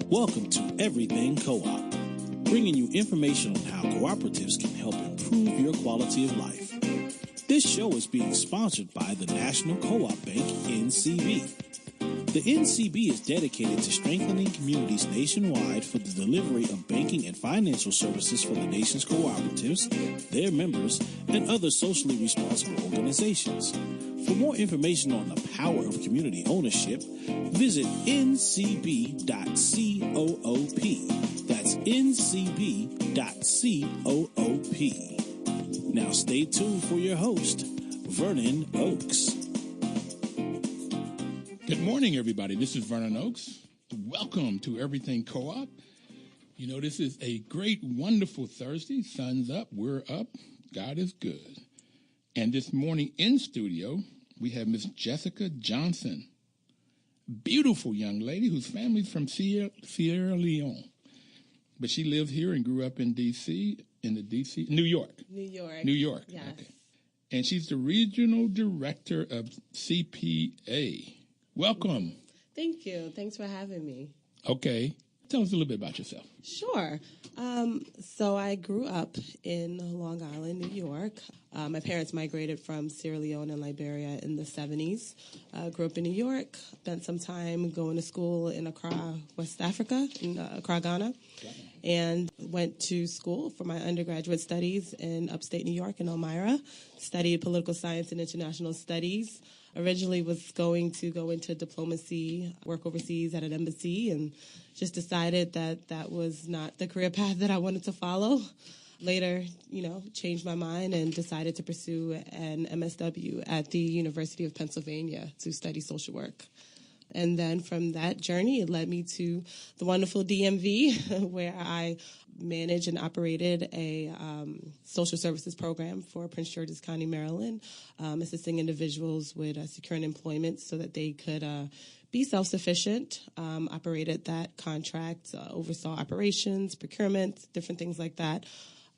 Welcome to Everything Co-op, bringing you information on how cooperatives can help improve your quality of life. This show is being sponsored by the National Co-op Bank, NCB. The NCB is dedicated to strengthening communities nationwide for the delivery of banking and financial services for the nation's cooperatives, their members, and other socially responsible organizations. For more information on the power of community ownership, visit ncb.coop. That's ncb.coop. Now stay tuned for your host, Vernon Oakes. Good morning, everybody. This is Vernon Oakes. Welcome to Everything Co-op. You know, this is a great, wonderful Thursday. Sun's up, we're up, God is good. And this morning in studio, we have Miss Jessica Johnson, beautiful young lady whose family's from Sierra Leone. But she lives here and grew up in New York. New York, yes. Okay. And she's the regional director of CPA. Welcome. Thank you. Thanks for having me. Okay. Tell us a little bit about yourself. Sure. So I grew up in Long Island, New York. My parents migrated from Sierra Leone and Liberia in the 70s. Grew up in New York, spent some time going to school in Accra, West Africa, in Accra, Ghana, and went to school for my undergraduate studies in upstate New York in Elmira. Studied political science and international studies. Originally was going to go into diplomacy, work overseas at an embassy, and just decided that was not the career path that I wanted to follow. Later, changed my mind and decided to pursue an MSW at the University of Pennsylvania to study social work. And then from that journey, it led me to the wonderful DMV, where I managed and operated a social services program for Prince George's County, Maryland, assisting individuals with securing employment so that they could be self-sufficient, operated that contract, oversaw operations, procurement, different things like that.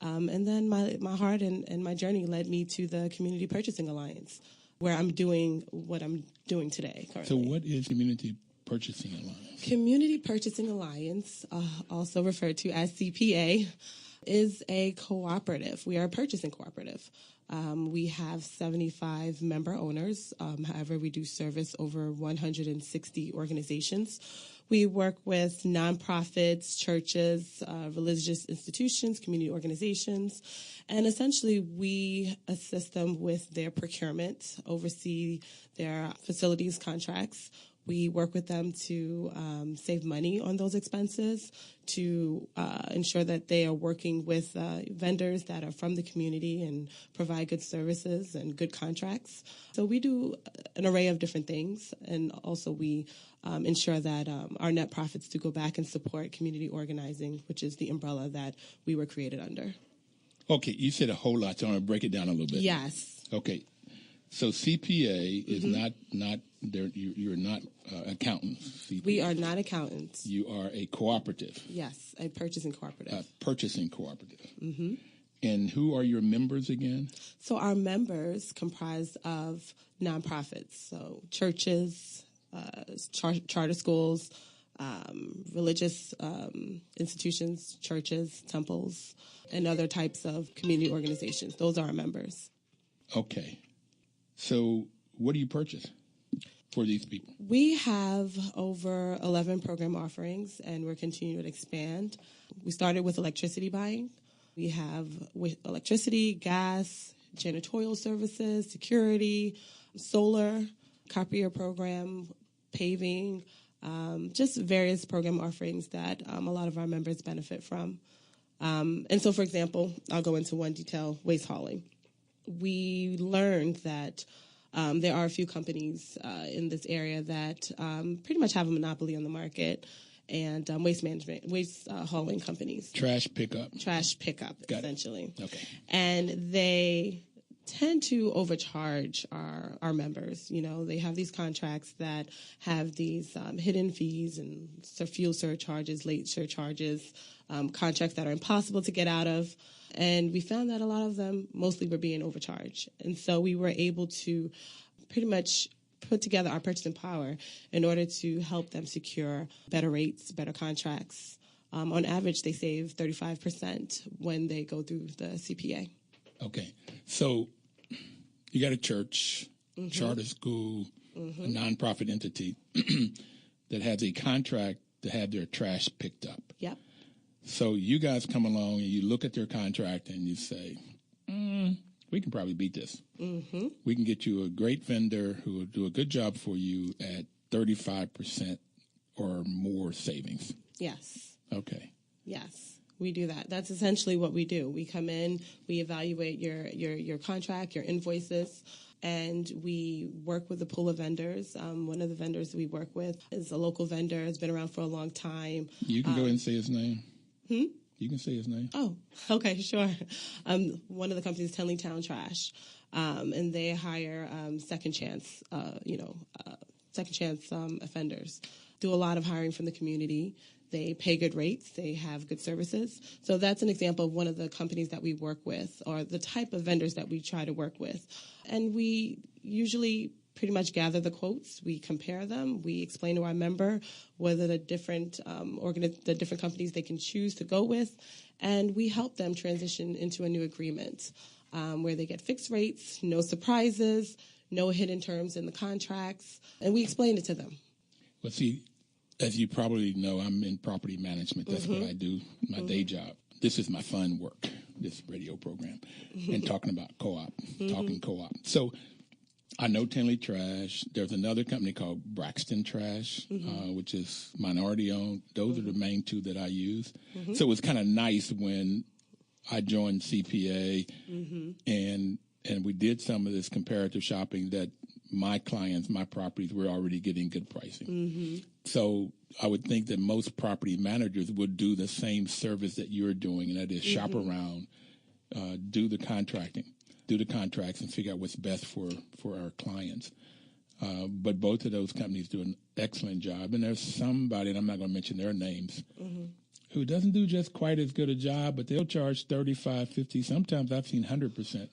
And then my heart and my journey led me to the Community Purchasing Alliance, where I'm doing what I'm doing today currently. So what is Community Purchasing Alliance? Community Purchasing Alliance, also referred to as CPA, is a cooperative. We are a purchasing cooperative. We have 75 member owners. However, we do service over 160 organizations. We work with nonprofits, churches, religious institutions, community organizations, and essentially we assist them with their procurement, oversee their facilities contracts. We work with them to save money on those expenses, to ensure that they are working with vendors that are from the community and provide good services and good contracts. So we do an array of different things, and also we ensure that our net profits do go back and support community organizing, which is the umbrella that we were created under. Okay, you said a whole lot, so I'm going to break it down a little bit. Yes. Okay, so CPA is not you're not accountants. CPA. We are not accountants. You are a cooperative. Yes, a purchasing cooperative. A purchasing cooperative. Mm-hmm. And who are your members again? So our members comprise of nonprofits, so churches, charter schools, religious institutions, churches, temples, and other types of community organizations. Those are our members. Okay. So what do you purchase for these people? We have over 11 program offerings, and we're continuing to expand. We started with electricity buying. We have with electricity, gas, janitorial services, security, solar, copier program, paving, just various program offerings that a lot of our members benefit from. And so, for example, I'll go into one detail, waste hauling. We learned that there are a few companies in this area that pretty much have a monopoly on the market, and waste hauling companies. Trash pickup, essentially. Okay. And they tend to overcharge our members. They have these contracts that have these hidden fees and fuel surcharges, late surcharges, contracts that are impossible to get out of. And we found that a lot of them mostly were being overcharged. And so we were able to pretty much put together our purchasing power in order to help them secure better rates, better contracts. On average, they save 35% when they go through the CPA. Okay. So you got a church, charter school, a nonprofit entity that has a contract to have their trash picked up. Yep. So you guys come along and you look at their contract and you say, we can probably beat this. Mm-hmm. We can get you a great vendor who will do a good job for you at 35% or more savings. Yes. Okay. Yes, we do that. That's essentially what we do. We come in, we evaluate your contract, your invoices, and we work with a pool of vendors. One of the vendors we work with is a local vendor, has been around for a long time. You can go ahead and say his name. You can say his name. Oh, okay, sure. One of the companies is Tenley Town Trash, and they hire second chance offenders. Do a lot of hiring from the community. They pay good rates. They have good services. So that's an example of one of the companies that we work with, or the type of vendors that we try to work with. And we usually pretty much gather the quotes. We compare them. We explain to our member whether the different companies they can choose to go with, and we help them transition into a new agreement where they get fixed rates, no surprises, no hidden terms in the contracts, and we explain it to them. Well, see, as you probably know, I'm in property management. That's what I do, my day job. This is my fun work, this radio program, and talking about co-op, talking co-op. So I know Tenley Trash. There's another company called Braxton Trash, which is minority-owned. Those are the main two that I use. So it was kind of nice when I joined CPA and we did some of this comparative shopping that my clients, my properties were already getting good pricing. So I would think that most property managers would do the same service that you're doing, and that is shop around, do the contracts and figure out what's best for our clients. But both of those companies do an excellent job. And there's somebody, and I'm not going to mention their names, who doesn't do just quite as good a job, but they'll charge 35, 50, sometimes I've seen 100%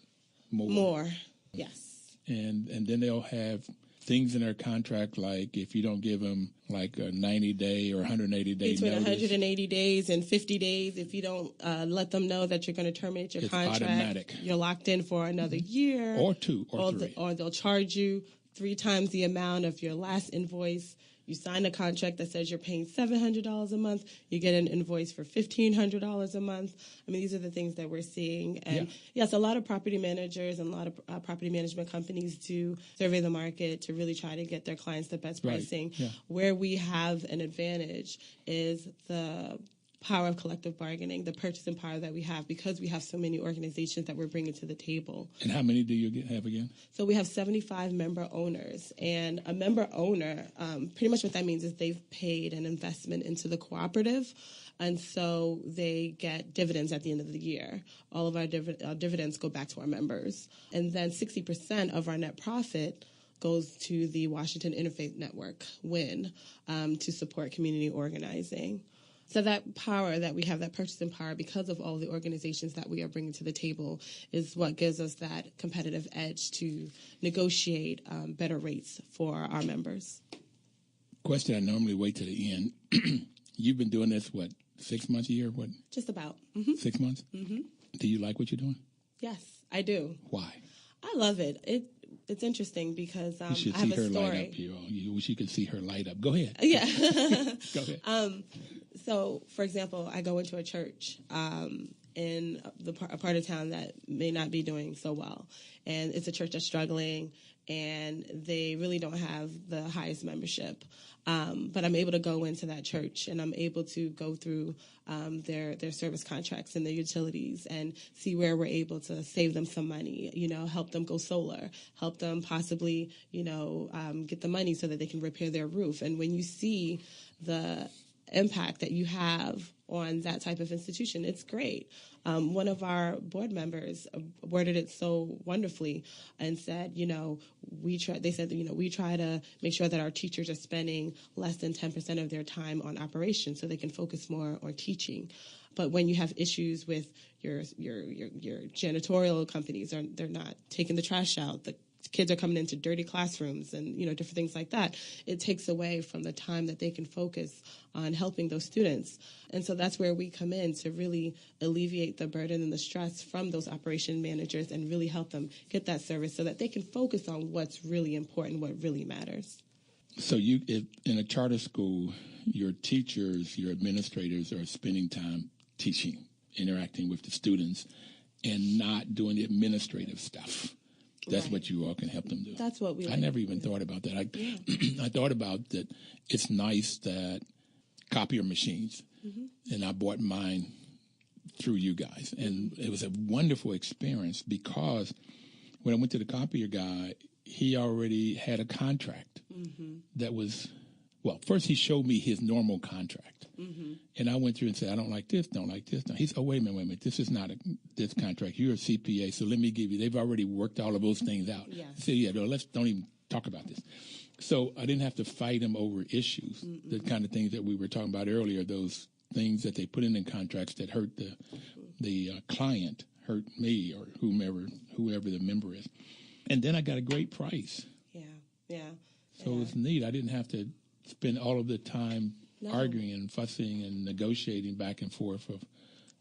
more. Yes. And then they'll have things in their contract like if you don't give them like a 90-day or 180-day Between notice. 180 days and 50 days, if you don't let them know that you're going to terminate your contract, automatic. You're locked in for another year. Or two or three. Or they'll charge you 3 times the amount of your last invoice. You sign a contract that says you're paying $700 a month. You get an invoice for $1,500 a month. I mean, these are the things that we're seeing. And yes, a lot of property managers and a lot of property management companies do survey the market to really try to get their clients the best pricing. Yeah. Where we have an advantage is the power of collective bargaining, the purchasing power that we have because we have so many organizations that we're bringing to the table. And how many do you have again? So we have 75 member owners. And a member owner, pretty much what that means is they've paid an investment into the cooperative. And so they get dividends at the end of the year. All of our dividends go back to our members. And then 60% of our net profit goes to the Washington Interfaith Network, WIN, to support community organizing. So that power that we have, that purchasing power, because of all the organizations that we are bringing to the table, is what gives us that competitive edge to negotiate better rates for our members. Question I normally wait to the end. You've been doing this, 6 months a year? What? Just about. 6 months? Do you like what you're doing? Yes, I do. Why? I love it. It's interesting because you should I have see her a story. Light up. You wish you could see her light up. Go ahead. Yeah. Go ahead. So, for example, I go into a church in a part of town that may not be doing so well. And it's a church that's struggling, and they really don't have the highest membership. But I'm able to go into that church, and I'm able to go through their service contracts and their utilities and see where we're able to save them some money, help them go solar, help them possibly, get the money so that they can repair their roof. And when you see the impact that you have on that type of institution, it's great. One of our board members worded it so wonderfully and said, we try to make sure that our teachers are spending less than 10% of their time on operations so they can focus more on teaching. But when you have issues with your janitorial companies, they're not taking the trash out, the kids are coming into dirty classrooms and, different things like that. It takes away from the time that they can focus on helping those students. And so that's where we come in to really alleviate the burden and the stress from those operation managers and really help them get that service so that they can focus on what's really important, what really matters. So if in a charter school, your teachers, your administrators are spending time teaching, interacting with the students, and not doing the administrative stuff. That's right. What you all can help them do. That's what we I never even thought about that. I thought about that it's nice that copier machines, and I bought mine through you guys. And it was a wonderful experience because when I went to the copier guy, he already had a contract that was, well, first he showed me his normal contract. And I went through and said, I don't like this, don't like this. He said, oh, wait a minute. This is not this contract. You're a CPA, so let me give you, they've already worked all of those things out. Yes. I said, yeah, no, let's don't even talk about this. So I didn't have to fight him over issues, the kind of things that we were talking about earlier, those things that they put in contracts that hurt the client, hurt me or whoever the member is. And then I got a great price. Yeah. So it was neat. I didn't have to spend all of the time arguing and fussing and negotiating back and forth of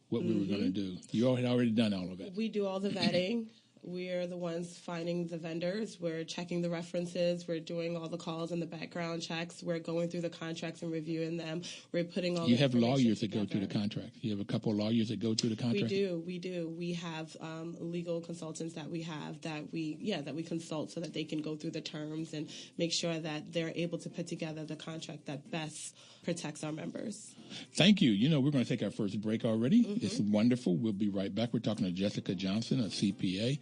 what we were going to do. You all had already done all of it. We do all the vetting. We're the ones finding the vendors. We're checking the references. We're doing all the calls and the background checks. We're going through the contracts and reviewing them. We're putting all. You have lawyers that go through the contract. You have a couple of lawyers that go through the contract. We do. We have legal consultants that we have that we consult so that they can go through the terms and make sure that they're able to put together the contract that best protects our members. Thank you. We're going to take our first break already. It's wonderful. We'll be right back. We're talking to Jessica Johnson, a CPA.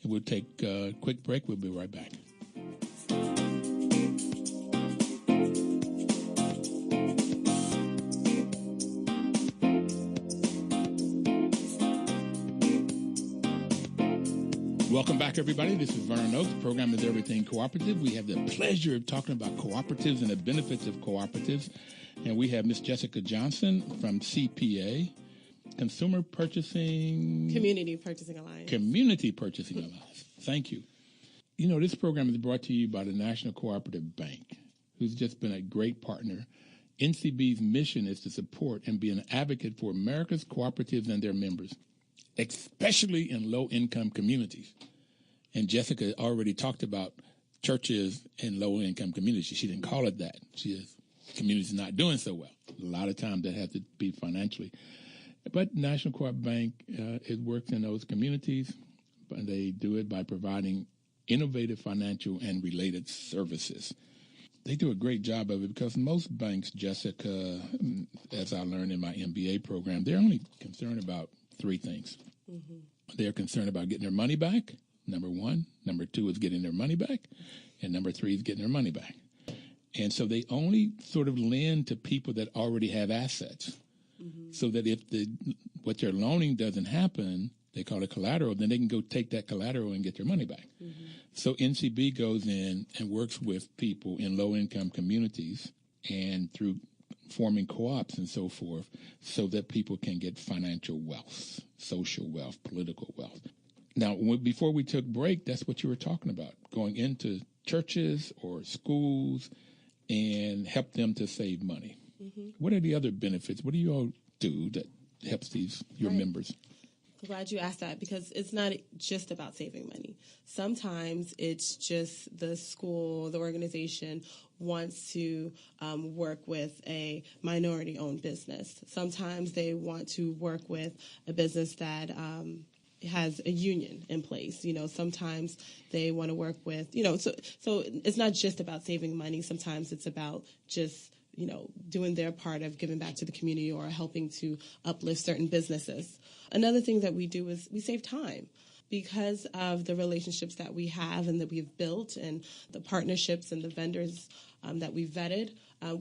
And we'll take a quick break. We'll be right back. Welcome back, everybody. This is Vernon Oaks. The program is Everything Cooperative. We have the pleasure of talking about cooperatives and the benefits of cooperatives. And we have Miss Jessica Johnson from CPA, Consumer Purchasing... Community Purchasing Alliance. Community Purchasing Alliance. Thank you. This program is brought to you by the National Cooperative Bank, who's just been a great partner. NCB's mission is to support and be an advocate for America's cooperatives and their members, especially in low-income communities. And Jessica already talked about churches in low-income communities. She didn't call it that. She is communities not doing so well. A lot of times that has to be financially. But National Co-op Bank, it works in those communities. But they do it by providing innovative financial and related services. They do a great job of it because most banks, Jessica, as I learned in my MBA program, they're only concerned about three things. They're concerned about getting their money back, number one. Number two is getting their money back. And number three is getting their money back. And so they only sort of lend to people that already have assets. So that if what they're loaning doesn't happen, they call it collateral, then they can go take that collateral and get their money back. So NCB goes in and works with people in low-income communities and through forming co-ops and so forth so that people can get financial wealth, social wealth, political wealth. Now, before we took break, that's what you were talking about, going into churches or schools and help them to save money. What are the other benefits? What do you all do that helps your members? I'm glad you asked that because it's not just about saving money. Sometimes it's just the school, the organization wants to work with a minority-owned business. Sometimes they want to work with a business that has a union in place. Sometimes they want to work with, so it's not just about saving money. Sometimes it's about just doing their part of giving back to the community or helping to uplift certain businesses. Another thing that we do is we save time. Because of the relationships that we have and that we've built and the partnerships and the vendors that we've vetted,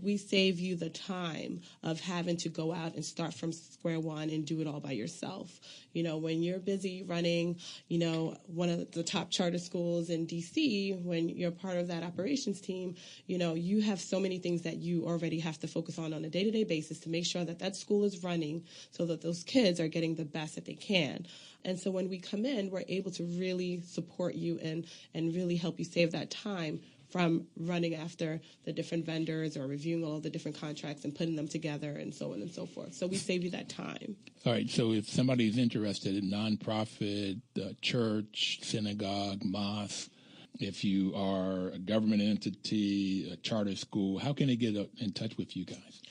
We save you the time of having to go out and start from square one and do it all by yourself. When you're busy running, one of the top charter schools in DC, when you're part of that operations team, you have so many things that you already have to focus on a day-to-day basis to make sure that that school is running so that those kids are getting the best that they can. And so when we come in, we're able to really support you and really help you save that time from running after the different vendors or reviewing all of the different contracts and putting them together and so on and so forth. So we save you that time. All right. So if somebody is interested in nonprofit, church, synagogue, mosque, if you are a government entity, a charter school, how can they get in touch with you guys?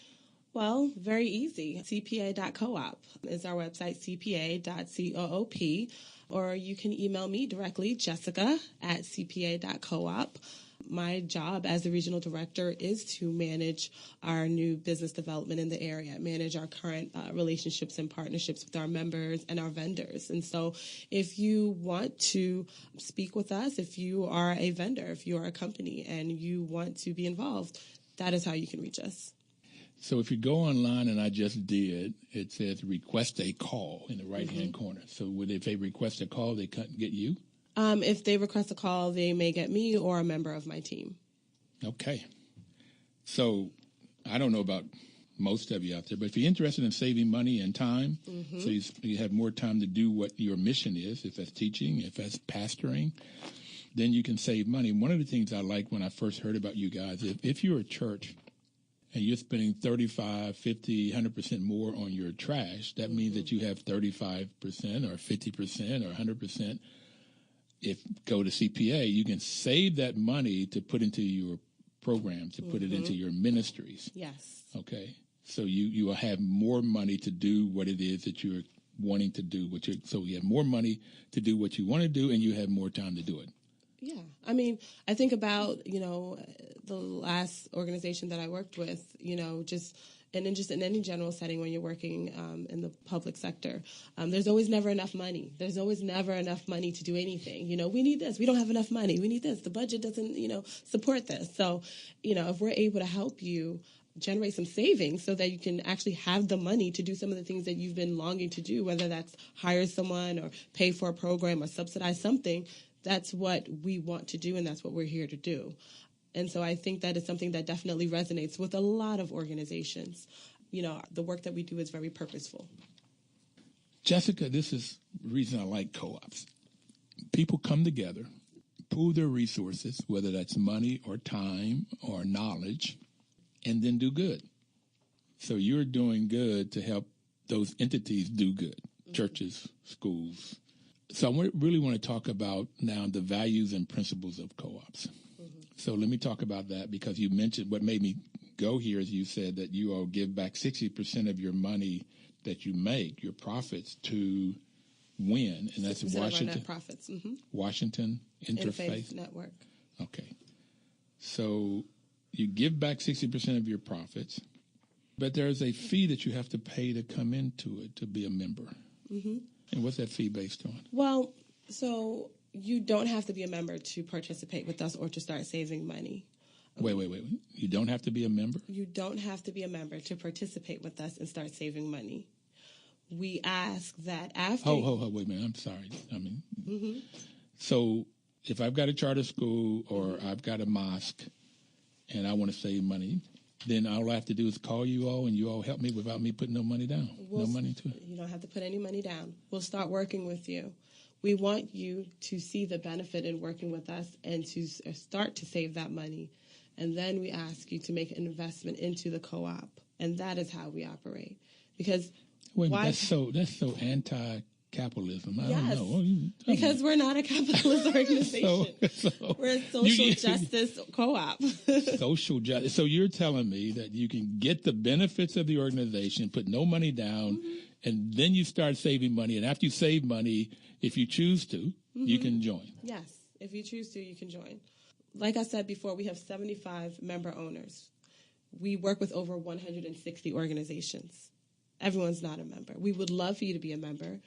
Well, very easy. CPA.coop is our website, CPA.coop. Or you can email me directly, Jessica@CPA.coop. My job as the regional director is to manage our new business development in the area, manage our current relationships and partnerships with our members and our vendors. And so if you want to speak with us, if you are a vendor, if you are a company and you want to be involved, that is how you can reach us. So if you go online, and I just did, it says request a call in the right-hand corner. So if they request a call, they can't get you? If they request a call, they may get me or a member of my team. Okay. So I don't know about most of you out there, but if you're interested in saving money and time, so you have more time to do what your mission is, if that's teaching, if that's pastoring, then you can save money. One of the things I liked when I first heard about you guys, if you're a church and you're spending 35, 50, 100% more on your trash, that means that you have 35% or 50% or 100%. If go to CPA, you can save that money to put into your programs, to put it into your ministries. Yes. Okay. So you will have more money to do what it is that you're wanting to do. So you have more money to do what you want to do, and you have more time to do it. Yeah. I mean, I think about, the last organization that I worked with, just in any general setting when you're working in the public sector, there's always never enough money. There's always never enough money to do anything. We need this. We don't have enough money. We need this. The budget doesn't, support this. So, if we're able to help you generate some savings so that you can actually have the money to do some of the things that you've been longing to do, whether that's hire someone or pay for a program or subsidize something, that's what we want to do, and that's what we're here to do. And so I think that is something that definitely resonates with a lot of organizations. The work that we do is very purposeful. Jessica, this is the reason I like co-ops. People come together, pool their resources, whether that's money or time or knowledge, and then do good. So you're doing good to help those entities do good, churches, schools. So I really want to talk about now the values and principles of co-ops. So let me talk about that, because you mentioned what made me go here is you said that you all give back 60% of your money that you make, your profits, to WIN, and that's Washington. Net profits. Washington Interfaith Network. Okay. So you give back 60% of your profits, but there's a fee that you have to pay to come into it to be a member. And what's that fee based on? Well, so you don't have to be a member to participate with us or to start saving money. Wait. You don't have to be a member? You don't have to be a member to participate with us and start saving money. We ask that after... Wait a minute. I'm sorry. So if I've got a charter school or I've got a mosque and I want to save money, then all I have to do is call you all and you all help me without me putting no money down. No money to it. You don't have to put any money down. We'll start working with you. We want you to see the benefit in working with us and to start to save that money. And then we ask you to make an investment into the co-op. And that is how we operate. Because that's so anti-capitalism. I don't know. Because we're not a capitalist organization. We're a social justice co-op. Social justice. So you're telling me that you can get the benefits of the organization, put no money down, and then you start saving money. And after you save money, if you choose to, you can join. Yes. If you choose to, you can join. Like I said before, we have 75 member owners. We work with over 160 organizations. Everyone's not a member. We would love for you to be a member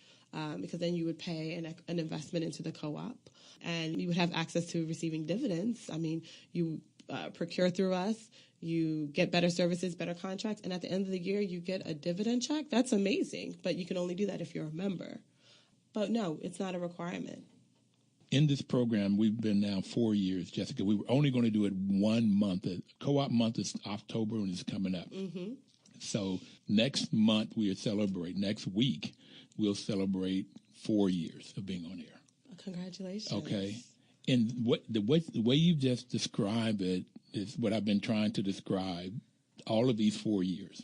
because then you would pay an investment into the co-op and you would have access to receiving dividends. I mean, you procure through us, you get better services, better contracts, and at the end of the year, you get a dividend check. That's amazing, but you can only do that if you're a member. But no, it's not a requirement. In this program, we've been now 4 years, Jessica. We were only going to do it 1 month. The co-op month is October and it's coming up. Mm-hmm. So next month we'll celebrate. Next week we'll celebrate 4 years of being on air. Congratulations. Okay. And the way you just described it is what I've been trying to describe all of these 4 years.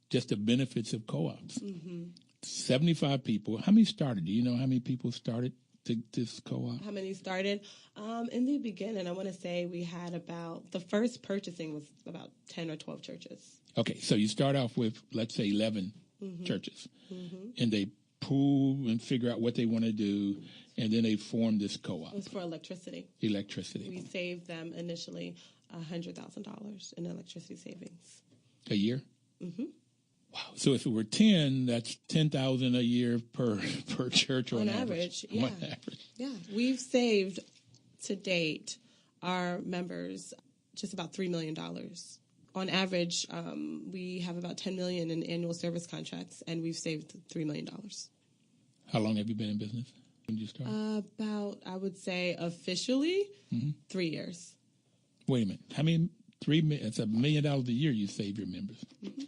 Just the benefits of co-ops. Mm-hmm. 75 people. How many started? Do you know how many people started this co-op? How many started? In the beginning, I want to say we had the first purchasing was about 10 or 12 churches. Okay, so you start off with, let's say, 11 churches. Mm-hmm. And they pool and figure out what they want to do, and then they form this co-op. It was for electricity. We saved them initially $100,000 in electricity savings. A year? Mm-hmm. Wow. So if it were 10, that's $10,000 a year per church on average. Yeah. On average. Yeah. We've saved to date our members just about $3 million. On average, we have about $10 million in annual service contracts, and we've saved $3 million. How long have you been in business? When did you start? About, I would say, officially, 3 years. Wait a minute. How many? It's $1 million a year you save your members. Mm-hmm.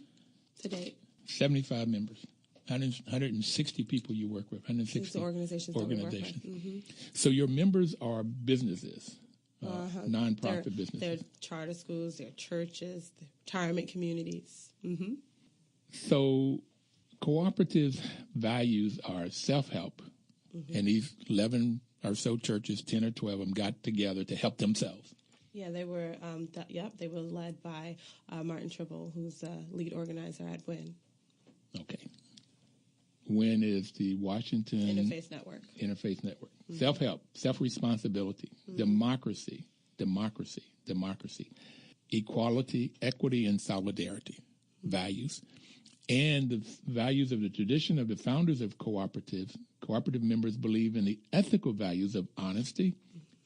To date. 75 members. 160 people you work with. 160 organizations. Mm-hmm. So your members are businesses, nonprofit businesses. They're charter schools, they're churches, they're retirement communities. Mm-hmm. So cooperative values are self-help, and these 11 or so churches, 10 or 12 of them, got together to help themselves. Yeah, they were. They were led by Martin Tribble, who's the lead organizer at WIN. Okay. WIN is the Washington Interfaith Network. Mm-hmm. Self-help, self-responsibility, democracy, equality, equity, and solidarity values, and the values of the tradition of the founders of cooperatives. Cooperative members believe in the ethical values of honesty,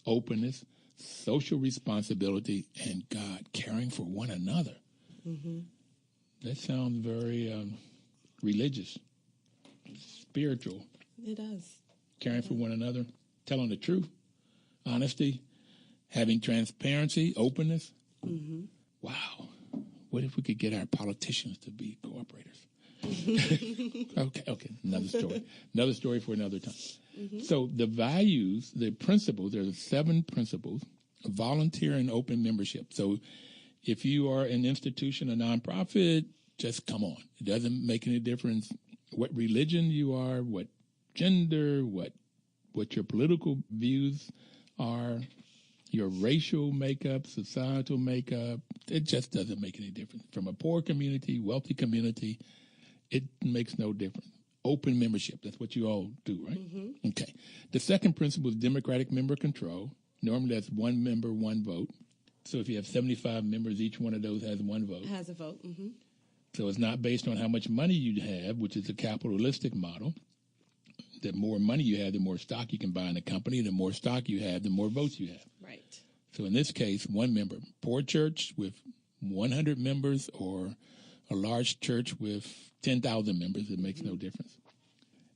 openness, social responsibility, and God, caring for one another. Mm-hmm. That sounds very religious, spiritual. It does. Caring for one another, telling the truth, honesty, having transparency, openness. Mm-hmm. Wow. What if we could get our politicians to be cooperators? Okay. Another story for another time. Mm-hmm. So the values, the principles, there are 7 principles: volunteer and open membership. So if you are an institution, a nonprofit, just come on. It doesn't make any difference what religion you are, what gender, what your political views are, your racial makeup, societal makeup. It just doesn't make any difference. From a poor community, wealthy community, it makes no difference. Open membership, that's what you all do, right? Mm-hmm. Okay. The second principle is democratic member control. Normally that's 1 member, 1 vote. So if you have 75 members, each one of those has 1 vote. Has a vote. Mm-hmm. So it's not based on how much money you have, which is a capitalistic model. The more money you have, the more stock you can buy in a company. The more stock you have, the more votes you have. Right. So in this case, 1 member. Poor church with 100 members or a large church with 10,000 members, it makes no difference.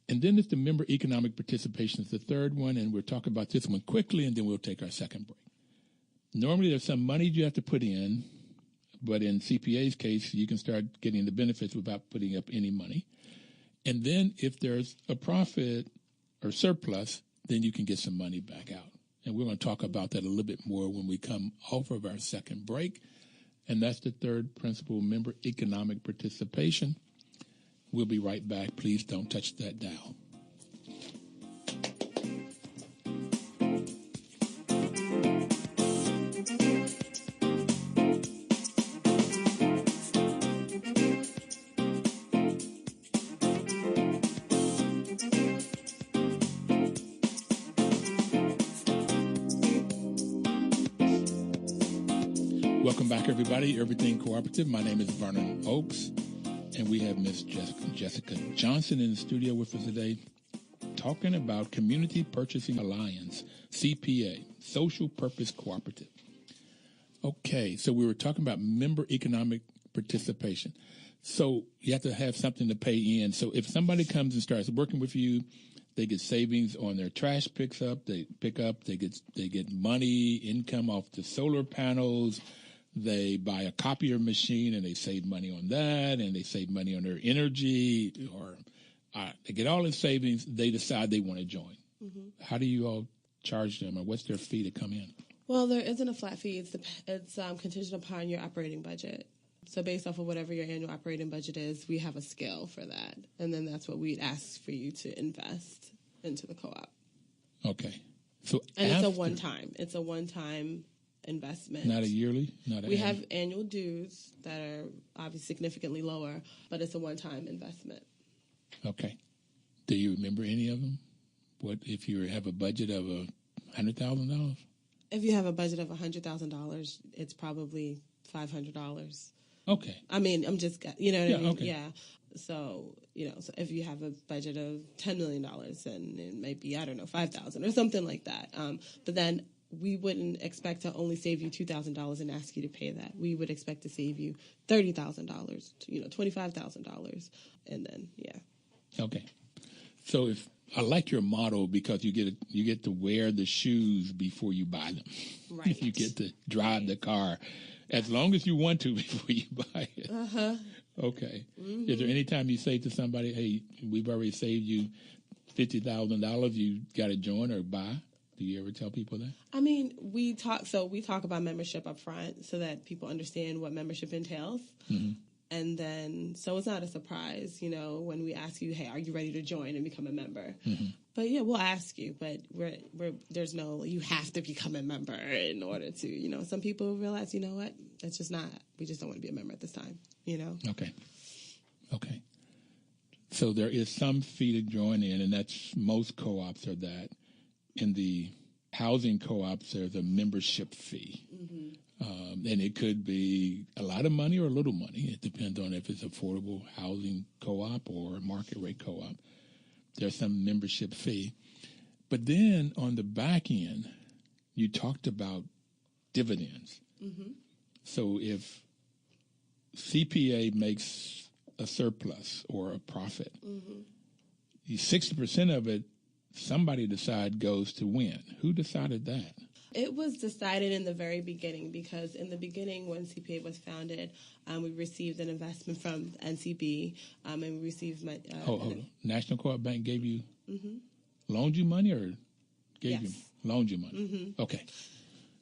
And then it's the member economic participation. It's the third one, and we'll talk about this one quickly, and then we'll take our second break. Normally, there's some money you have to put in, but in CPA's case, you can start getting the benefits without putting up any money. And then if there's a profit or surplus, then you can get some money back out. And we're going to talk about that a little bit more when we come off of our second break. And that's the third principle, member economic participation. We'll be right back. Please don't touch that dial. Welcome back, everybody. Everything Cooperative. My name is Vernon Oakes, and we have Miss Jessica Johnson in the studio with us today, talking about Community Purchasing Alliance, CPA, Social Purpose Cooperative. Okay, so we were talking about member economic participation. So you have to have something to pay in. So if somebody comes and starts working with you, they get savings on their trash pickup. They get money, income off the solar panels. They buy a copier machine and they save money on that, and they save money on their energy, or they get all this savings. They decide they want to join. Mm-hmm. How do you all charge them, or what's their fee to come in? Well, there isn't a flat fee. It's contingent upon your operating budget. So based off of whatever your annual operating budget is, we have a scale for that. And then that's what we'd ask for you to invest into the co-op. Okay. So it's a one-time. It's a one-time investment. Not a yearly? We have annual dues that are obviously significantly lower, but it's a one-time investment. Okay. Do you remember any of them? What if you have a budget of $100,000? If you have a budget of $100,000, it's probably $500. Okay. I mean, I'm just, you know what I mean? Okay. Yeah. So, so if you have a budget of $10 million, then it might be, I don't know, $5,000 or something like that. But then we wouldn't expect to only save you $2,000 and ask you to pay that. We would expect to save you $30,000, $25,000. And then, yeah. Okay. So if I like your model because you get to wear the shoes before you buy them. Right. You get to drive the car as long as you want to before you buy it. Uh-huh. Okay. Mm-hmm. Is there any time you say to somebody, hey, we've already saved you $50,000, you got to join or buy? Do you ever tell people that? I mean, we talk about membership up front so that people understand what membership entails. Mm-hmm. And then, so it's not a surprise, when we ask you, hey, are you ready to join and become a member? Mm-hmm. But yeah, we'll ask you, but there's no, you have to become a member in order to, some people realize, you know what, that's just not, we just don't want to be a member at this time, Okay. So there is some fee to join in, and that's, most co-ops are that. In the housing co-ops, there's a membership fee. Mm-hmm. And it could be a lot of money or a little money. It depends on if it's affordable housing co-op or market rate co-op. There's some membership fee. But then on the back end, you talked about dividends. Mm-hmm. So if CPA makes a surplus or a profit, mm-hmm. 60% of it, somebody decide goes to win. Who decided that? It was decided in the very beginning because in the beginning when CPA was founded, we received an investment from NCB, and we received hold on. National Co-op Bank gave you, mm-hmm. loaned you money or gave yes. you, loaned you money? Mm-hmm. Okay.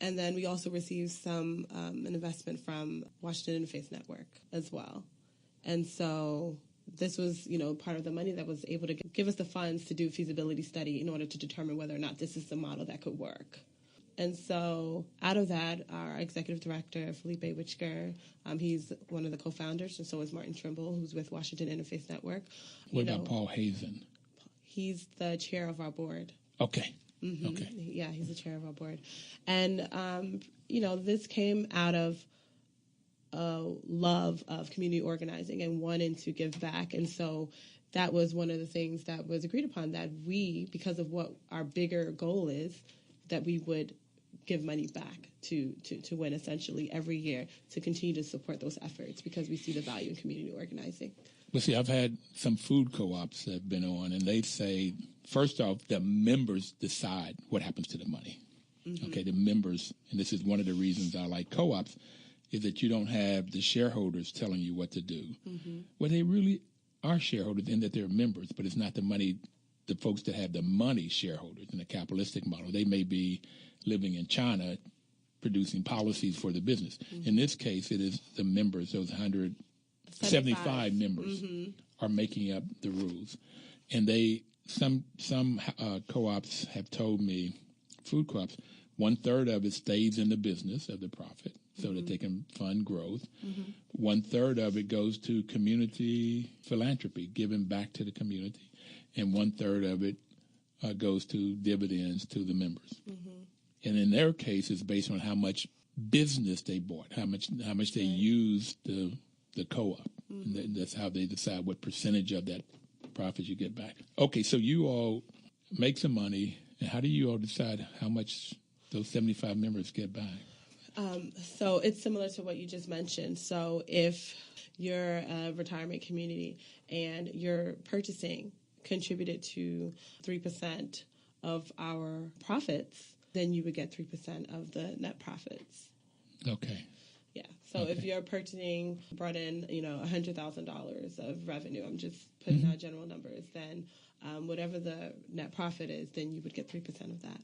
And then we also received some an investment from Washington Interfaith Network as well. And so this was, part of the money that was able to give us the funds to do a feasibility study in order to determine whether or not this is the model that could work. And so out of that, our executive director, Felipe Witchker, he's one of the co-founders, and so is Martin Trimble, who's with Washington Interfaith Network. What about Paul Hazen? He's the chair of our board. Okay. Mm-hmm. Okay. Yeah, he's the chair of our board. And, this came out of a love of community organizing and wanting to give back. And so that was one of the things that was agreed upon, that we, because of what our bigger goal is, that we would give money back to win essentially every year to continue to support those efforts because we see the value in community organizing. Well, see, I've had some food co-ops that have been on, and they say, first off, the members decide what happens to the money. Mm-hmm. Okay, the members, and this is one of the reasons I like co-ops, is that you don't have the shareholders telling you what to do. Mm-hmm. Well, they really are shareholders in that they're members, but it's not the money, the folks that have the money shareholders in a capitalistic model. They may be living in China producing policies for the business. Mm-hmm. In this case, it is the members, those 175 members mm-hmm. are making up the rules. And some co-ops have told me, food co-ops, 1/3 of it stays in the business of the profit so mm-hmm. that they can fund growth. Mm-hmm. 1/3 of it goes to community philanthropy, giving back to the community. And 1/3 of it goes to dividends to the members. Mm-hmm. And in their case, it's based on how much business they bought, how much they used the co-op. Mm-hmm. And that's how they decide what percentage of that profit you get back. Okay, so you all make some money, and how do you all decide how much those 75 members get back? So it's similar to what you just mentioned. So if you're a retirement community and your purchasing contributed to 3% of our profits, then you would get 3% of the net profits. Okay. Yeah. So if your purchasing brought in, $100,000 of revenue, I'm just putting out general numbers, then whatever the net profit is, then you would get 3% of that.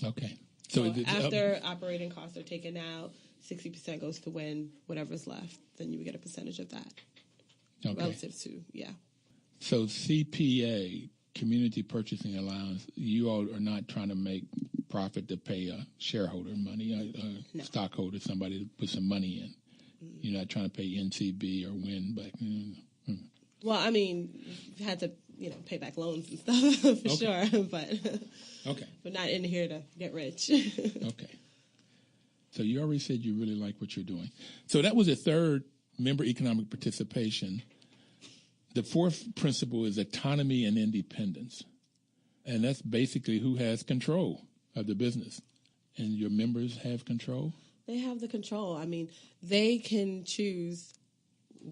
Okay. So after operating costs are taken out, 60% goes to win. Whatever's left, then you would get a percentage of that. Okay. Relative to, So CPA, Community Purchasing Allowance, you all are not trying to make profit to pay a shareholder money, a stockholder, somebody to put some money in. You're not trying to pay NCB or WIN back. Well, I mean, you had to, pay back loans and stuff for sure, but but not in here to get rich. Okay. So you already said you really like what you're doing. So that was the third, member economic participation. The fourth principle is autonomy and independence. And that's basically who has control of the business. And your members have control? They have the control. I mean, they can choose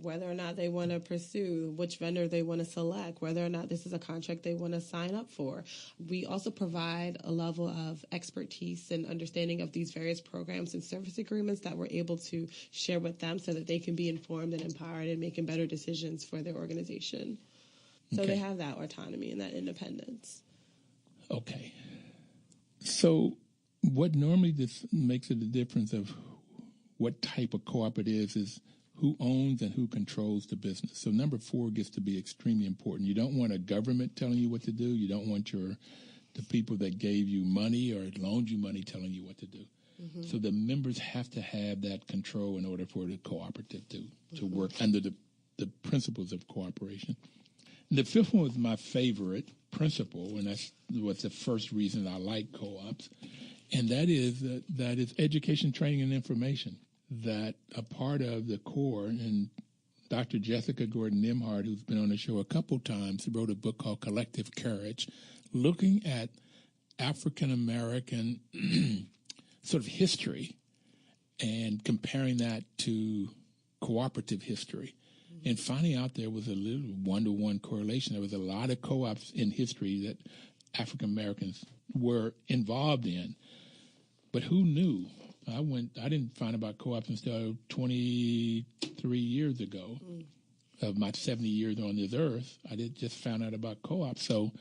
whether or not they want to pursue, which vendor they want to select, whether or not this is a contract they want to sign up for. We also provide a level of expertise and understanding of these various programs and service agreements that we're able to share with them so that they can be informed and empowered and making better decisions for their organization. So they have that autonomy and that independence. Okay. So what normally makes it a difference of what type of co-op it is who owns and who controls the business. So number 4 gets to be extremely important. You don't want a government telling you what to do. You don't want the people that gave you money or loaned you money telling you what to do. So the members have to have that control in order for the cooperative to work under the principles of cooperation. And the fifth one was my favorite principle, and that's what's the first reason I like co-ops, and that is education, training, and information. That a part of the core, and Dr. Jessica Gordon-Nimhard, who's been on the show a couple times, wrote a book called Collective Courage, looking at African-American sort of history and comparing that to cooperative history. And finding out there was a little one-to-one correlation. There was a lot of co-ops in history that African-Americans were involved in. But who knew? I didn't find about co-ops until 23 years ago. Of my 70 years on this earth, I just found out about co-ops. So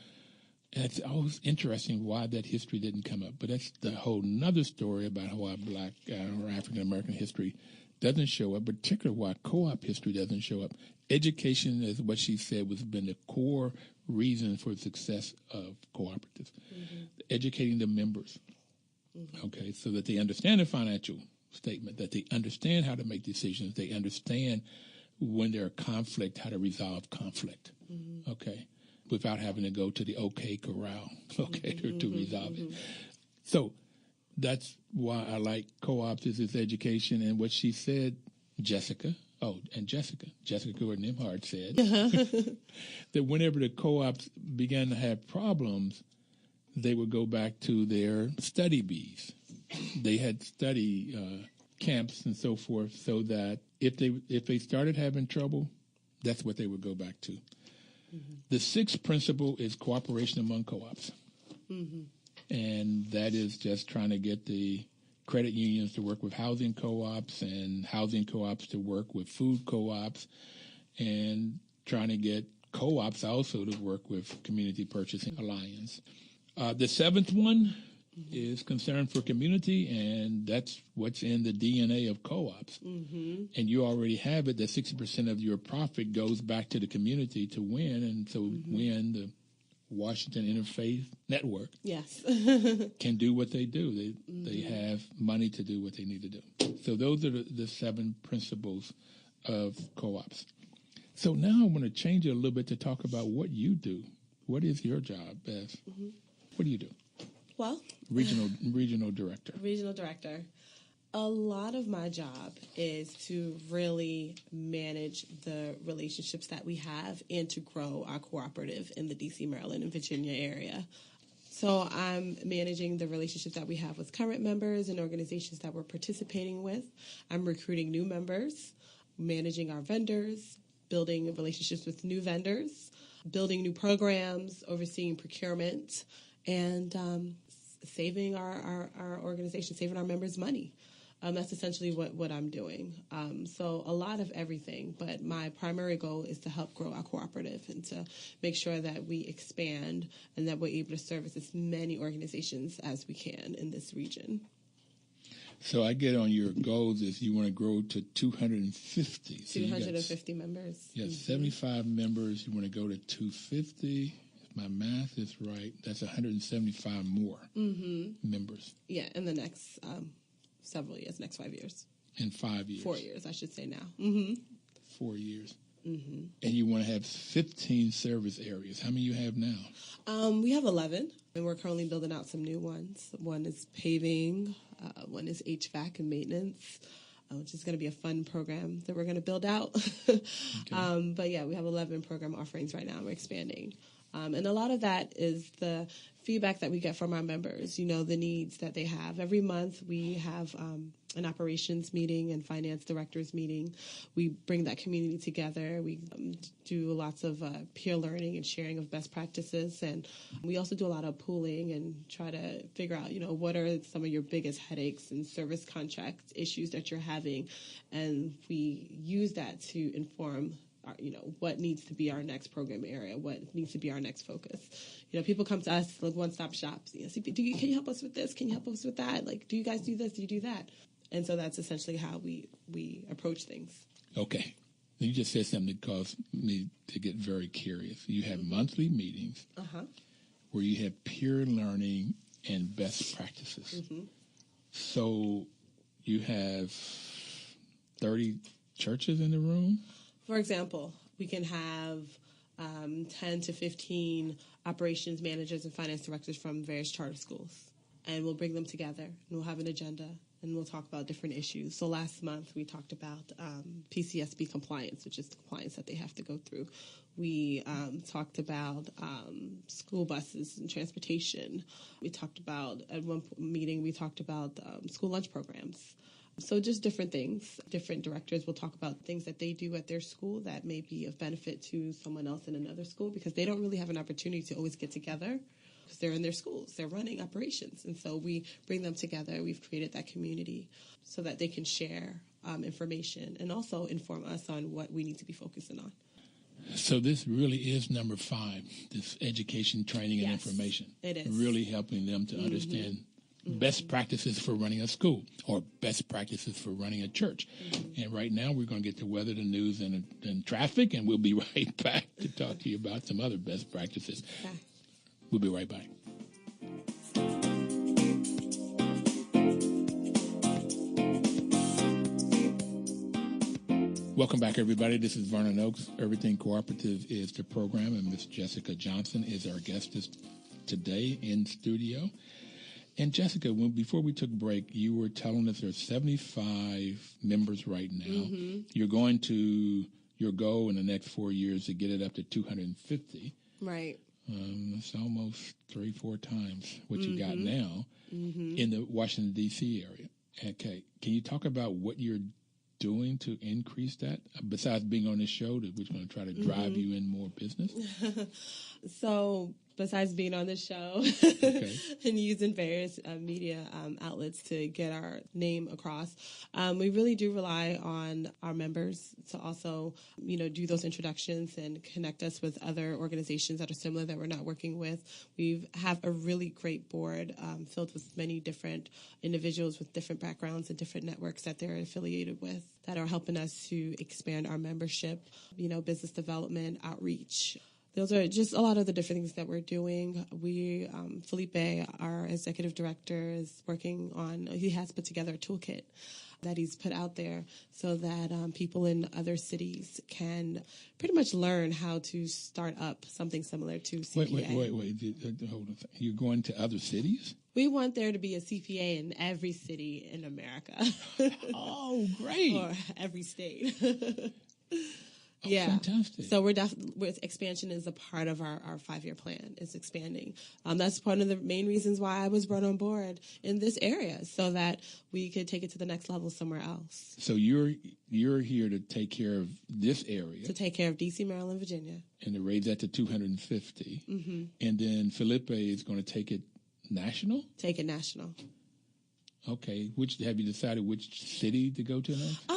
it's always interesting why that history didn't come up. But that's the whole nother story about why Black or African-American history doesn't show up, particularly why co-op history doesn't show up. Education, as what she said, has been the core reason for the success of cooperatives. Educating the members. Okay, so that they understand the financial statement, that they understand how to make decisions, they understand when there's conflict, how to resolve conflict, okay, without having to go to the OK corral, okay, to resolve it. So that's why I like co-ops is its education. And what she said, Jessica Gordon-Nimhard said, that whenever the co-ops began to have problems, they would go back to their study bees. They had study camps and so forth, so that if they started having trouble, that's what they would go back to. The sixth principle is cooperation among co-ops. And that is just trying to get the credit unions to work with housing co-ops and housing co-ops to work with food co-ops, and trying to get co-ops also to work with Community Purchasing Alliance. The seventh one is concern for community, and that's what's in the DNA of co-ops. And you already have it that 60% of your profit goes back to the community to win, and so WIN, the Washington Interfaith Network, can do what they do. They have money to do what they need to do. So those are the 7 principles of co-ops. So now I'm going to change it a little bit to talk about what you do. What is your job, Beth? What do you do? Well, regional director. Regional director. A lot of my job is to really manage the relationships that we have and to grow our cooperative in the D.C., Maryland, and Virginia area. So I'm managing the relationships that we have with current members and organizations that we're participating with. I'm recruiting new members, managing our vendors, building relationships with new vendors, building new programs, overseeing procurement, and saving our organization, saving our members money. That's essentially what I'm doing. So a lot of everything, but my primary goal is to help grow our cooperative and to make sure that we expand and that we're able to service as many organizations as we can in this region. So I get on your goals is you want to grow to 250. 250 members. Yes, 75 members. You want to go to 250. If my math is right, that's 175 more members. Yeah, in the next several years, next 5 years. In 5 years. 4 years, I should say now. 4 years. And you want to have 15 service areas. How many you have now? We have 11, and we're currently building out some new ones. One is paving, one is HVAC and maintenance, which is going to be a fun program that we're going to build out. Okay. But yeah, we have 11 program offerings right now. We're expanding. And a lot of that is the feedback that we get from our members, the needs that they have. Every month we have an operations meeting and finance directors meeting. We bring that community together. We do lots of peer learning and sharing of best practices. And we also do a lot of pooling and try to figure out, what are some of your biggest headaches and service contract issues that you're having. And we use that to inform what needs to be our next program area, what needs to be our next focus. People come to us like one-stop shops. Can you help us with this? Can you help us with that? Like, do you guys do this? Do you do that? And so that's essentially how we approach things. Okay. You just said something that caused me to get very curious. You have monthly meetings where you have peer learning and best practices. So you have 30 churches in the room? For example, we can have 10 to 15 operations managers and finance directors from various charter schools. And we'll bring them together, and we'll have an agenda, and we'll talk about different issues. So last month, we talked about PCSB compliance, which is the compliance that they have to go through. We talked about school buses and transportation. We talked about, at one meeting, we talked about school lunch programs. So just different things. Different directors will talk about things that they do at their school that may be of benefit to someone else in another school, because they don't really have an opportunity to always get together because they're in their schools. They're running operations. And so we bring them together. We've created that community so that they can share information and also inform us on what we need to be focusing on. So this really is number 5, this education, training, and information. It is. Really helping them to understand best practices for running a school or best practices for running a church. And right now we're going to get to weather, the news, and traffic, and we'll be right back to talk to you about some other best practices. Okay. We'll be right back. Welcome back, everybody. This is Vernon Oakes. Everything Cooperative is the program, and Miss Jessica Johnson is our guest today in studio. And Jessica, before we took a break, you were telling us there's 75 members right now. You're going to your goal in the next 4 years to get it up to 250. Right. It's almost 3-4 times what you got now in the Washington, D.C. area. Okay. Can you talk about what you're doing to increase that, besides being on this show, which is going to try to drive you in more business? So besides being on the show and using various media outlets to get our name across, we really do rely on our members to also, do those introductions and connect us with other organizations that are similar that we're not working with. We have a really great board filled with many different individuals with different backgrounds and different networks that they're affiliated with that are helping us to expand our membership, business development, outreach. Those are just a lot of the different things that we're doing. We, Felipe, our executive director, is working on, he has put together a toolkit that he's put out there so that people in other cities can pretty much learn how to start up something similar to CPA. Wait. Hold on. You're going to other cities? We want there to be a CPA in every city in America. Oh, great. Or every state. Oh, Yeah. fantastic. So we're expansion is a part of our 5-year plan. Is expanding. That's one of the main reasons why I was brought on board in this area, so that we could take it to the next level somewhere else. So you're here to take care of this area, To take care of D.C., Maryland, Virginia, and to raise that to 250, and then Felipe is going to take it national. Take it national. Okay. Have you decided which city to go to next?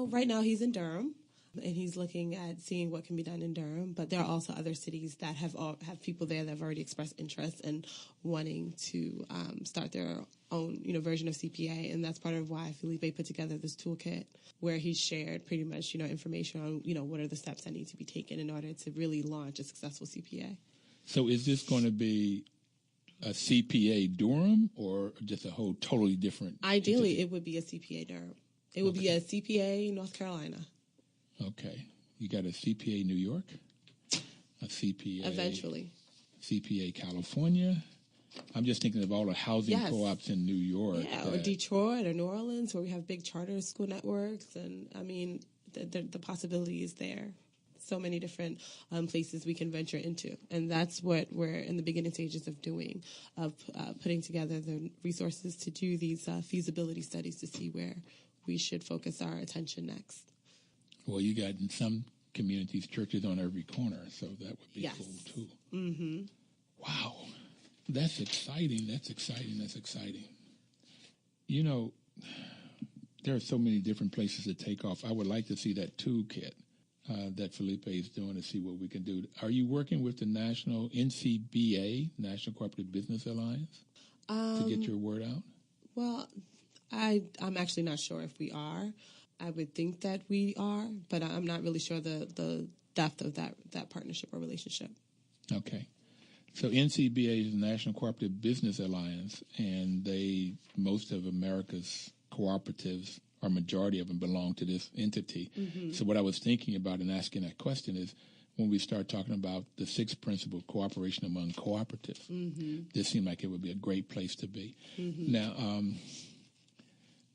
Right now he's in Durham, and he's looking at seeing what can be done in Durham. But there are also other cities that have people there that have already expressed interest in wanting to start their own, version of CPA, and that's part of why Felipe put together this toolkit where he shared pretty much, information on, what are the steps that need to be taken in order to really launch a successful CPA. So is this going to be a CPA Durham or just a whole totally different? Ideally, entity? it would be a CPA Durham. It would be a CPA North Carolina. Okay. You got a CPA New York, a CPA... Eventually. CPA California. I'm just thinking of all the housing co-ops in New York. Yeah, or Detroit or New Orleans, where we have big charter school networks. And, the possibility is there. So many different places we can venture into. And that's what we're in the beginning stages of doing, of putting together the resources to do these feasibility studies to see where we should focus our attention next. Well, you got in some communities churches on every corner, so that would be cool too. Mm-hmm. Wow, that's exciting. That's exciting. That's exciting. There are so many different places to take off. I would like to see that toolkit that Felipe is doing to see what we can do. Are you working with the National NCBA, National Cooperative Business Alliance, to get your word out? Well, I'm actually not sure if we are. I would think that we are, but I'm not really sure the depth of that partnership or relationship. Okay. So NCBA is the National Cooperative Business Alliance, and most of America's cooperatives, or majority of them, belong to this entity. Mm-hmm. So what I was thinking about in asking that question is, when we start talking about the 6th principle, cooperation among cooperatives, this seemed like it would be a great place to be. Mm-hmm. Now,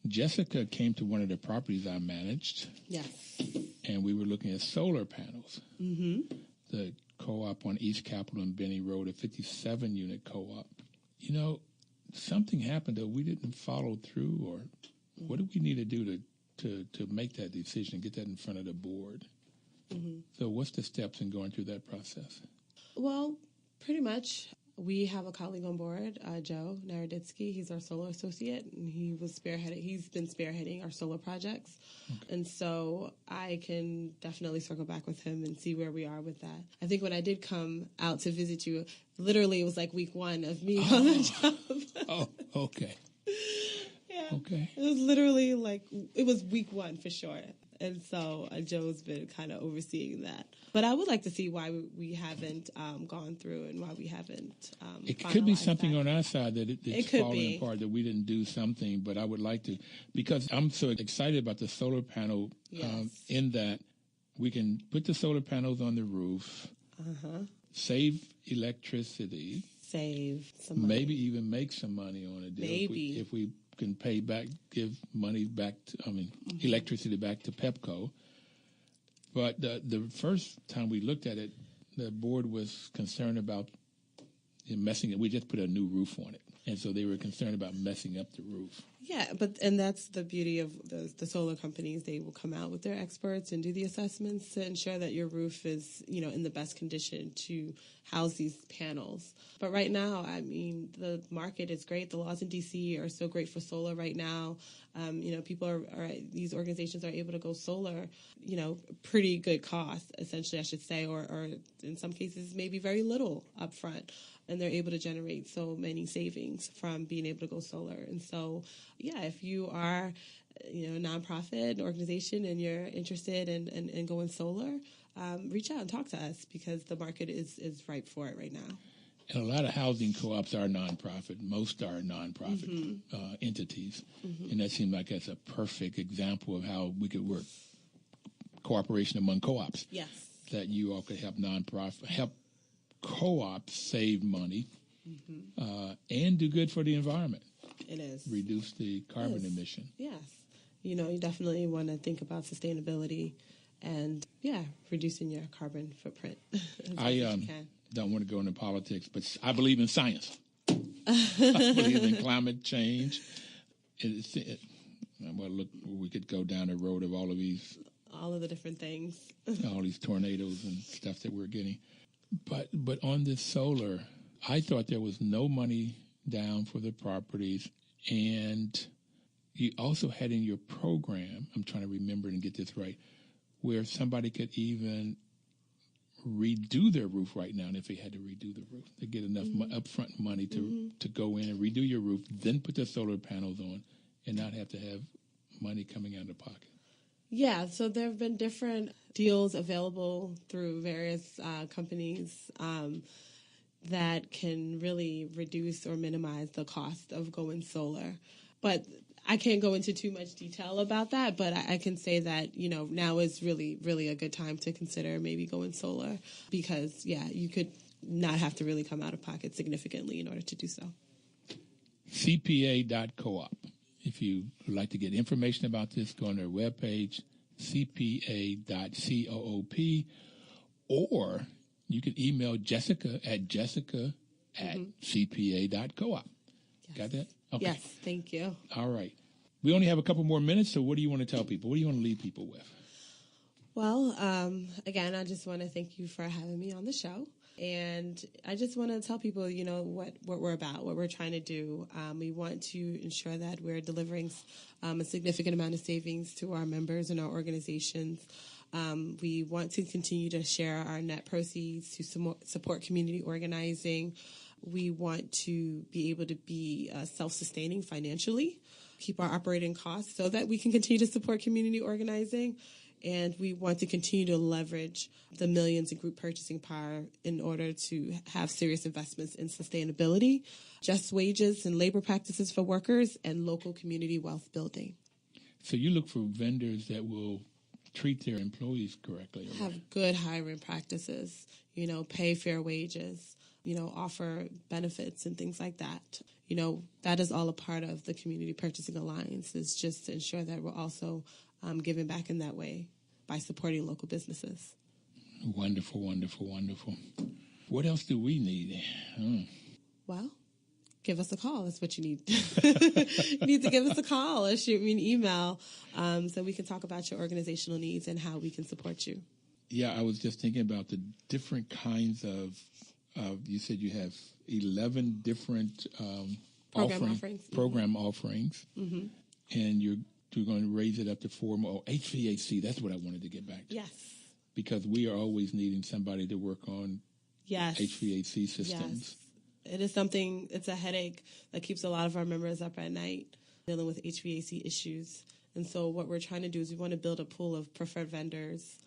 Jessica came to one of the properties I managed. Yes. And we were looking at solar panels. Mm-hmm. The co-op on East Capitol and Benny Road, a 57-unit co-op. Something happened that we didn't follow through, or what do we need to do to make that decision, get that in front of the board? Mm-hmm. So what's the steps in going through that process? Well, pretty much. We have a colleague on board, Joe Naroditsky. He's our solar associate, and he's been spearheading our solar projects. Okay. And so I can definitely circle back with him and see where we are with that. I think when I did come out to visit you, literally it was like week 1 of me on the job. Oh, okay. Yeah. Okay. It was literally it was week 1 for sure. And so Joe's been kind of overseeing that. But I would like to see why we haven't gone through and why we haven't It could be something on our side that it's falling apart, that we didn't do something. But I would like to, because I'm so excited about the solar panel in that we can put the solar panels on the roof, save electricity. Save some money. Maybe even make some money on it. Maybe. If we can give money back, electricity back to PEPCO. But the first time we looked at it, the board was concerned about messing it. We just put a new roof on it. And so they were concerned about messing up the roof. Yeah, and that's the beauty of the solar companies. They will come out with their experts and do the assessments to ensure that your roof is, in the best condition to house these panels. But right now, the market is great. The laws in D.C. are so great for solar right now. People these organizations are able to go solar, pretty good cost, essentially, I should say, or in some cases, maybe very little upfront. And they're able to generate so many savings from being able to go solar. And so, if you are, a nonprofit organization and you're interested in going solar, reach out and talk to us, because the market is ripe for it right now. And a lot of housing co-ops are nonprofit. Most are nonprofit entities. Mm-hmm. And that seems like that's a perfect example of how we could work cooperation among co-ops. Yes. That you all could help help co-ops save money and do good for the environment. It is. Reduce the carbon emission. Yes. You definitely want to think about sustainability and reducing your carbon footprint. I don't want to go into politics, but I believe in science. I believe in climate change. Well, look, we could go down the road of all of the different things, all these tornadoes and stuff that we're getting. But on this solar, I thought there was no money down for the properties, and you also had in your program, I'm trying to remember and get this right, where somebody could even redo their roof right now, and if they had to redo the roof, they get enough upfront money to go in and redo your roof, then put the solar panels on, and not have to have money coming out of pocket. Yeah, so there have been different deals available through various companies that can really reduce or minimize the cost of going solar. But I can't go into too much detail about that, but I can say that, now is really, really a good time to consider maybe going solar because, you could not have to really come out of pocket significantly in order to do so. CPA.coop. If you would like to get information about this, go on their webpage, cpa.coop, or you can email Jessica at cpa.coop. Yes. Got that? Okay. Yes, thank you. All right. We only have a couple more minutes, so what do you want to tell people? What do you want to leave people with? Well, again, I just want to thank you for having me on the show. And I just want to tell people, what we're about, what we're trying to do. We want to ensure that we're delivering a significant amount of savings to our members and our organizations. We want to continue to share our net proceeds to support community organizing. We want to be able to be self-sustaining financially, keep our operating costs so that we can continue to support community organizing. And we want to continue to leverage the millions in group purchasing power in order to have serious investments in sustainability, just wages and labor practices for workers, and local community wealth building. So you look for vendors that will treat their employees correctly. Have good hiring practices, pay fair wages, offer benefits and things like that. That is all a part of the Community Purchasing Alliance, is just to ensure that we're also giving back in that way by supporting local businesses. Wonderful, wonderful, wonderful. What else do we need? Well, give us a call. That's what you need. You need to give us a call or shoot me an email so we can talk about your organizational needs and how we can support you. Yeah, I was just thinking about the different kinds of you said you have 11 different program offerings, and you're going to raise it up to 4 more. HVAC, that's what I wanted to get back to. Yes. Because we are always needing somebody to work on HVAC systems. Yes. It is something, it's a headache that keeps a lot of our members up at night dealing with HVAC issues. And so what we're trying to do is we want to build a pool of preferred vendors,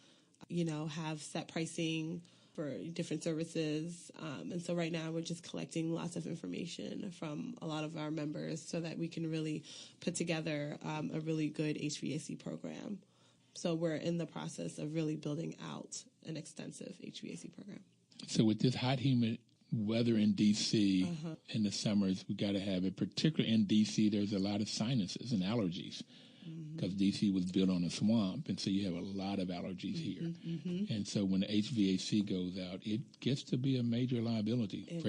have set pricing for different services. And so right now we're just collecting lots of information from a lot of our members so that we can really put together a really good HVAC program. So we're in the process of really building out an extensive HVAC program. So with this hot, humid weather in D.C. In the summers, we got to have it. Particularly in D.C., there's a lot of sinuses and allergies. Because D.C. was built on a swamp, and so you have a lot of allergies here. And so when the HVAC goes out, it gets to be a major liability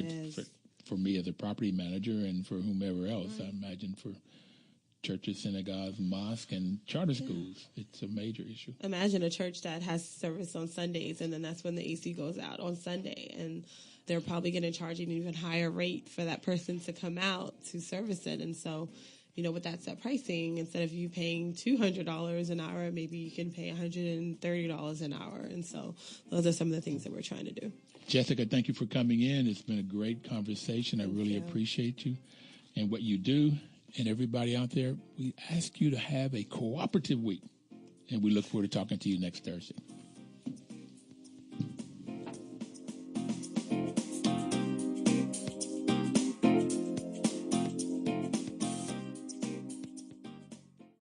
for me as a property manager and for whomever else. I imagine for churches, synagogues, mosques, and charter schools, it's a major issue. Imagine a church that has service on Sundays, and then that's when the AC goes out on Sunday, and they're probably going to charge an even higher rate for that person to come out to service it. And so with that set pricing, instead of you paying $200 an hour, maybe you can pay $130 an hour. And so those are some of the things that we're trying to do. Jessica, thank you for coming in. It's been a great conversation. I really appreciate you and what you do. And everybody out there, we ask you to have a cooperative week. And we look forward to talking to you next Thursday.